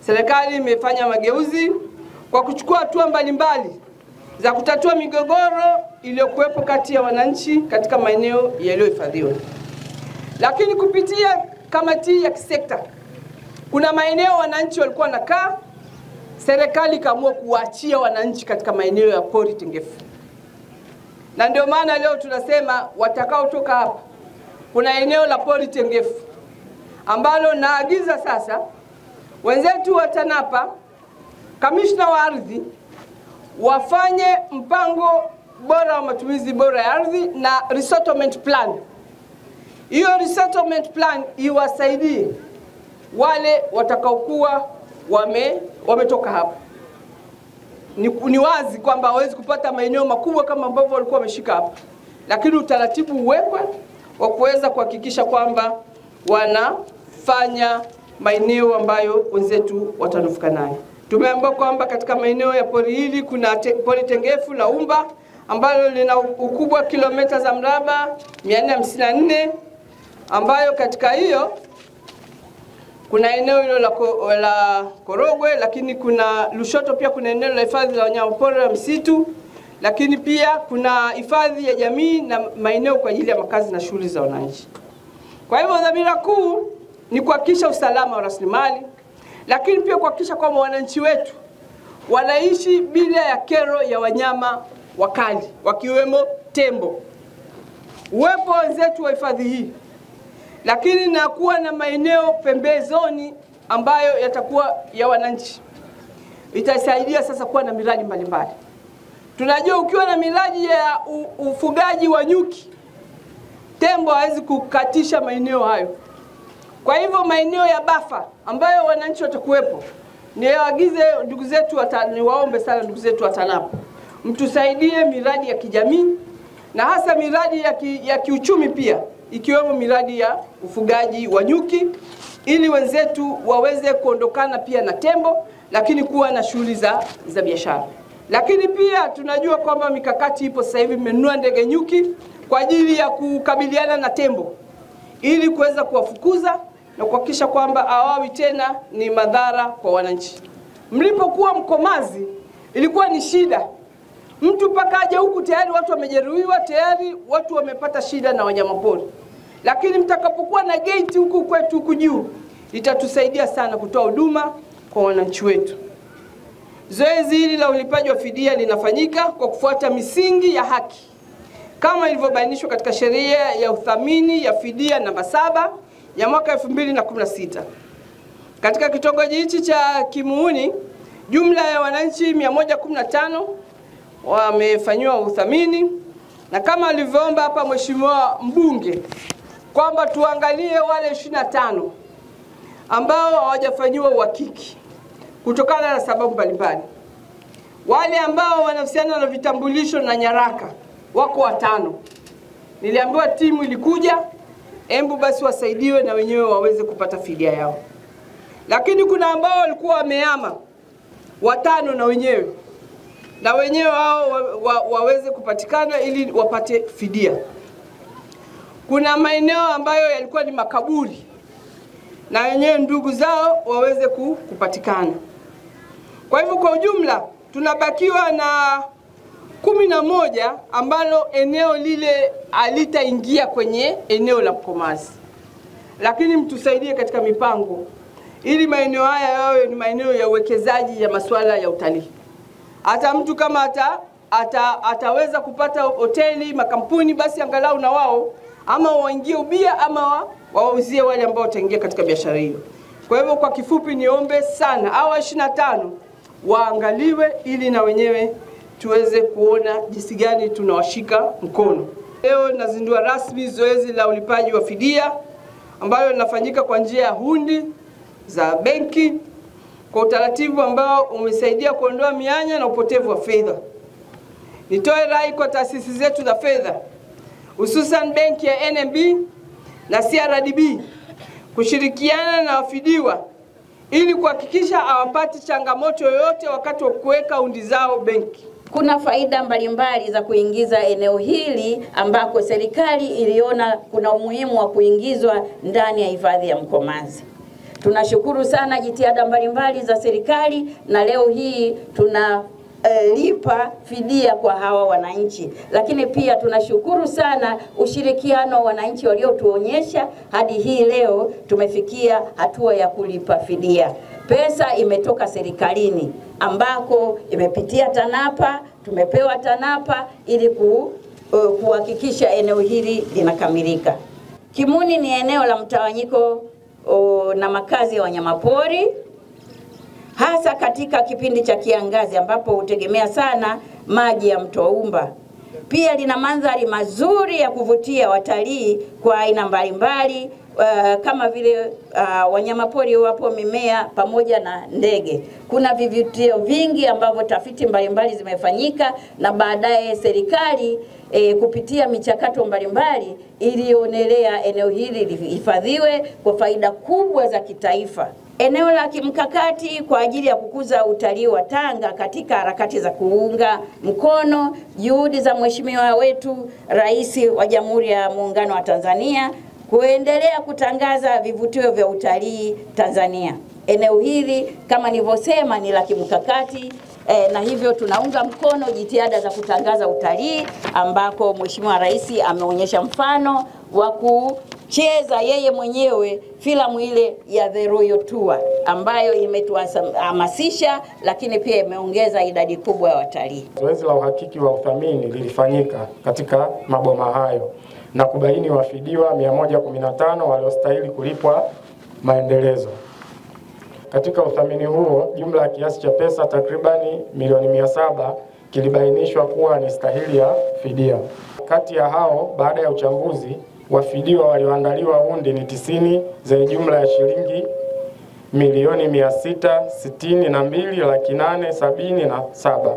serikali imefanya mageuzi kwa kuchukua hatua mbalimbali za kutatua migogoro iliyokuwepo kati ya wananchi katika maeneo yaliyohifadhiwa. Lakini kupitia kamati ya kisekta, kuna maeneo wananchi walikuwa wanakaa, serikali kaamua kuwaachia wananchi katika maeneo ya pori tengefu. Na ndio maana leo tunasema watakao toka hapa, kuna eneo la pori tengefu ambalo naagiza sasa wenzetu wa TANAPA, kamishna wa ardhi, wafanye mpango bora wa matumizi bora ya ardhi na resettlement plan. Hiyo resettlement plan iwasaidie wale watakaokuwa wametoka hapa. Ni wazi kwamba hawezi kupata maeneo makubwa kama ambavyo walikuwa wameshika hapa, lakini utaratibu uwekwe wa kuweza kuhakikisha kwamba wanafanya maeneo ambayo wenzetu watanufaika nayo. Tumeambiwa kwamba katika maeneo ya pori hili kuna pori tengefu la Umba ambalo lina ukubwa kilomita za mraba 454, ambayo katika hiyo kuna eneo hilo la Korogwe, lakini kuna Lushoto, pia kuna eneo la hifadhi la wanyamapori la msitu, lakini pia kuna hifadhi ya jamii na maeneo kwa ajili ya makazi na shughuli za wananchi. Kwa hivyo dhamira kuu ni kuhakikisha usalama wa rasilimali, lakini pia kuhakikisha kwamba wananchi wetu wanaishi bila ya kero ya wanyama wakali wakiwemo tembo. Uwepo wenzetu wa hifadhi hii, lakini na kuwa na maeneo pembezoni ambayo yatakuwa ya wananchi, itasaidia sasa kuwa na miradi mbalimbali. Tunajua ukiwa na miradi ya ufugaji wa nyuki, tembo hawezi kukatisha maeneo hayo. Kwa hivyo maeneo ya bafa ambayo wananchi watakuwepo, niwaagize ndugu zetu, niwaombe sana ndugu zetu wa TANAPA, mtusaidie miradi ya kijamii na hasa miradi ya kiuchumi pia, ikiwemo miradi ya ufugaji wa nyuki, ili wenzetu waweze kuondokana pia na tembo, lakini kuwa na shughuli za biashara. Lakini pia tunajua kwamba mikakati ipo sasa hivi, mmenunua ndege nyuki kwa ajili ya kukabiliana na tembo, ili kuweza kuwafukuza na kuhakikisha kwamba hawawi tena ni madhara kwa wananchi. Mlipokuwa Mkomazi ilikuwa ni shida, mtu mpaka aje huku tayari watu wamejeruhiwa, tayari watu wamepata shida na wanyamapori. Lakini mtakapokuwa na gate huku kwetu huku juu, itatusaidia sana kutoa huduma kwa wananchi wetu. Zoezi hili la ulipaji wa fidia linafanyika kwa kufuata misingi ya haki kama ilivyobainishwa katika sheria ya uthamini ya fidia namba 7 ya mwaka 2016. Katika kitongoji hichi cha Kimuuni, jumla ya wananchi 115 wamefanywa uthamini, na kama alivyoomba hapa mheshimiwa mbunge kwamba tuangalie wale 25 ambao hawajafanywa uhakiki kutokana na sababu mbalimbali. Wale ambao wanahusiana na vitambulisho na nyaraka wako 5. Niliambiwa timu ilikuja, embu basi wasaidiwe na wenyewe waweze kupata fidia yao. Lakini kuna ambao walikuwa wamehama 5 na wenyewe hao waweze kupatikana ili wapate fidia. Kuna maeneo ambayo yalikuwa ni makaburi, na wenyewe ndugu zao waweze kupatikana. Kwa hivyo kwa ujumla tunabakiwa na 11 ambalo eneo lile alitaingia kwenye eneo la Mkomazi. Lakini mtusaidie katika mipango ili maeneo haya yawe ni maeneo ya uwekezaji ya masuala ya utalii. Hata mtu kama ataweza kupata hoteli, makampuni, basi angalau na wao ama waingie ubia ama wauzie wale ambao wataingia katika biashara hiyo. Kwa hivyo kwa kifupi niombe sana hawa 25 waangaliwe ili na wenyewe tuweze kuona jinsi gani tunawashika mkono. Leo nazindua rasmi zoezi la ulipaji wa fidia ambayo linafanyika kwa njia ya hundi za benki kwa utaratibu ambao umesaidia kuondoa mianya na upotevu wa fedha. Nitoe rai kwa taasisi zetu za fedha, hususan benki ya NMB na CRDB kushirikiana na wafidiwa ili kuhakikisha hawapati changamoto yoyote wakati wa kuweka hundi zao benki. Kuna faida mbalimbali za kuingiza eneo hili ambako serikali iliona kuna umuhimu wa kuingizwa ndani ya hifadhi ya Mkomazi. Tunashukuru sana jitihada mbalimbali za serikali, na leo hii tuna lipa fidia kwa hawa wananchi, lakini pia tunashukuru sana ushirikiano wa wananchi waliotuonyesha hadi hii leo tumefikia hatua ya kulipa fidia. Pesa imetoka serikalini ambako imepitia TANAPA, tumepewa TANAPA ili kuhakikisha eneo hili linakamilika. Kimuni ni eneo la mtawanyiko na makazi ya wanyamapori, hasa katika kipindi cha kiangazi ambapo hutegemea sana maji ya mto Umba. Pia lina mandhari mazuri ya kuvutia watalii kwa aina mbalimbali, kama vile wanyamapori, wapo mimea pamoja na ndege. Kuna vivutio vingi ambavyo tafiti mbalimbali zimefanyika, na baadaye serikali kupitia michakato mbalimbali ilionelea eneo hili lihifadhiwe kwa faida kubwa za kitaifa. Eneo la kimkakati kwa ajili ya kukuza utalii wa Tanga katika harakati za kuunga mkono juhudi za Mheshimiwa wetu Rais wa Jamhuri ya Muungano wa Tanzania kuendelea kutangaza vivutio vya utalii Tanzania. Eneo hili kama nilivyosema ni la kimkakati, na hivyo tunaunga mkono jitihada za kutangaza utalii ambako Mheshimiwa Rais ameonyesha mfano wa kucheza yeye mwenyewe filamu ile ya The Royal Tour ambayo imetuhamasisha, lakini pia imeongeza idadi kubwa ya watalii. Zoezi la uhakiki wa uthamini lilifanyika katika maboma hayo na kubaini wafidiwa 115 waliostahili kulipwa maendelezo. Katika uthamini huo, jumla ya kiasi cha pesa takribani milioni 700 kilibainishwa kuwa ni stahili ya fidia. Kati ya hao, baada ya uchambuzi, wafidiwa walioandaliwa hundi ni 90 zenye jumla ya shilingi milioni 662,877.